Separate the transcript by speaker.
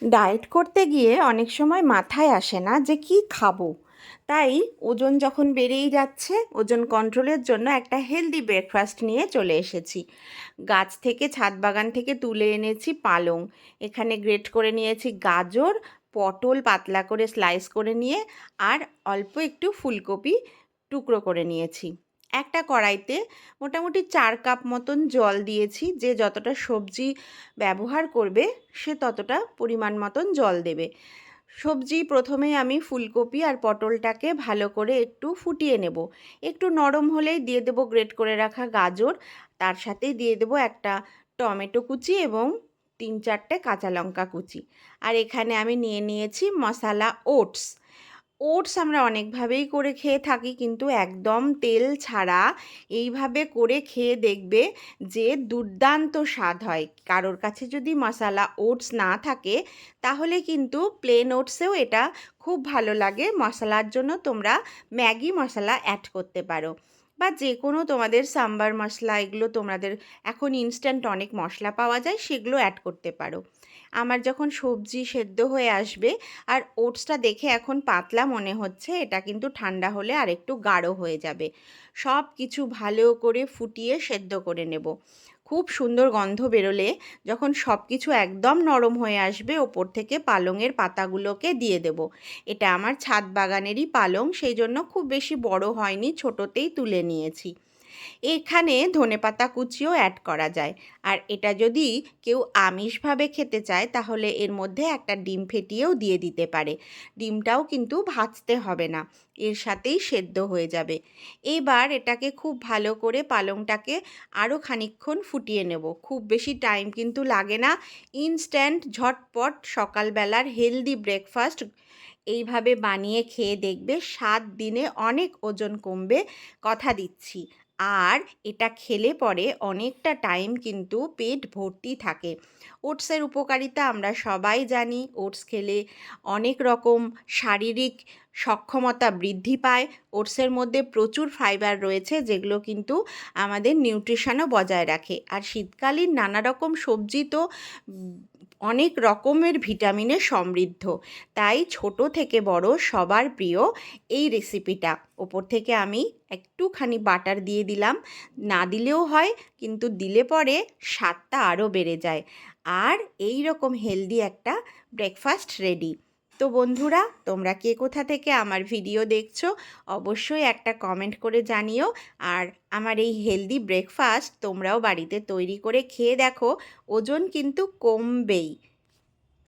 Speaker 1: Diet করতে গিয়ে অনেক সময় মাথায় আসে না যে কি খাবো। তাই ওজন যখন বেড়েই যাচ্ছে, ওজন কন্ট্রোলের জন্য একটা হেলদি ব্রেকফাস্ট নিয়ে চলে এসেছি। গাছ থেকে, ছাদ বাগান থেকে তুলে এনেছি পালং। এখানে গ্রেট করে নিয়েছি গাজর, পটল পাতলা করে স্লাইস করে নিয়ে, আর অল্প একটু ফুলকপি টুকরো করে নিয়েছি। একটা কড়াইতে মোটামুটি 4 কাপ মতন জল দিয়েছি। যে যতটা সবজি ব্যবহার করবে সে ততটা পরিমাণ মতন জল দেবে। সবজি প্রথমেই আমি ফুলকপি আর পটলটাকে ভালো করে একটু ফুটিয়ে নেব। একটু নরম হলেই দিয়ে দেবো গ্রেট করে রাখা গাজর। তার সাথেই দিয়ে দেবো একটা টমেটো কুচি এবং 3-4টে কাঁচা লঙ্কা কুচি। আর এখানে আমি নিয়ে নিয়েছি মশলা ওটস। ওটস আমরা অনেকভাবেই করে খেয়ে থাকি, কিন্তু একদম তেল ছাড়া এইভাবে করে খেয়ে দেখবে যে দুর্দান্ত স্বাদ হয়। কারোর কাছে যদি মশলা ওটস না থাকে তাহলে কিন্তু প্লেন ওটসেও এটা খুব ভালো লাগে। মশলার জন্য তোমরা ম্যাগি মশলা অ্যাড করতে পারো, বা যে কোনো তোমাদের সাম্বার মশলা, এগুলো তোমাদের এখন ইনস্ট্যান্ট অনেক মশলা পাওয়া যায়, সেগুলো অ্যাড করতে পারো। আমার যখন সবজি সেদ্ধ হয়ে আসবে আর ওটসটা দেখে এখন পাতলা মনে হচ্ছে, এটা কিন্তু ঠান্ডা হলে আর একটু গাঢ় হয়ে যাবে। সব কিছু ভালো করে ফুটিয়ে সেদ্ধ করে নেব। খুব সুন্দর গন্ধ বেরোলে, যখন সব কিছু একদম নরম হয়ে আসবে, ওপর থেকে পালংয়ের পাতাগুলোকে দিয়ে দেব। এটা আমার ছাদ বাগানেরই পালং, সেই জন্য খুব বেশি বড় হয়নি, ছোটোতেই তুলে নিয়েছি। এখানে ধনেপাতা কুচিও অ্যাড করা যায়। আর এটা যদি কেউ আমিষভাবে খেতে চায় তাহলে এর মধ্যে একটা ডিম ফেটিয়েও দিয়ে দিতে পারে। ডিমটাও কিন্তু ভাজতে হবে না, এর সাথেই সেদ্ধ হয়ে যাবে। এবার এটাকে খুব ভালো করে পালংটাকে আরও খানিকক্ষণ ফুটিয়ে নেব। খুব বেশি টাইম কিন্তু লাগে না। ইনস্ট্যান্ট ঝটপট সকালবেলার হেলদি ব্রেকফাস্ট এইভাবে বানিয়ে খেয়ে দেখবে 7 দিনে অনেক ওজন কমবে, কথা দিচ্ছি। আর এটা খেলে পরে অনেকটা টাইম কিন্তু পেট ভর্তি থাকে। ওটসের উপকারিতা আমরা সবাই জানি। ওটস খেলে অনেক রকম শারীরিক সক্ষমতা বৃদ্ধি পায়। ওটসের মধ্যে প্রচুর ফাইবার রয়েছে, যেগুলো কিন্তু আমাদের নিউট্রিশনও বজায় রাখে। আর শীতকালীন নানা রকম সবজি তো অনেক রকমের ভিটামিনে সমৃদ্ধ। তাই ছোট থেকে বড় সবার প্রিয় এই রেসিপিটা। ওপর থেকে আমি একটুখানি বাটার দিয়ে দিলাম। না দিলেও হয়, কিন্তু দিলে পরে স্বাদটা আরও বেড়ে যায়। আর এই রকম হেলদি একটা ব্রেকফাস্ট রেডি। তো বন্ধুরা, তোমরা কে কোথা থেকে আমার ভিডিও দেখছো অবশ্যই একটা কমেন্ট করে জানিও। আর আমার এই হেলদি ব্রেকফাস্ট তোমরাও বাড়িতে তৈরি করে খেয়ে দেখো, ওজন কিন্তু কমবেই।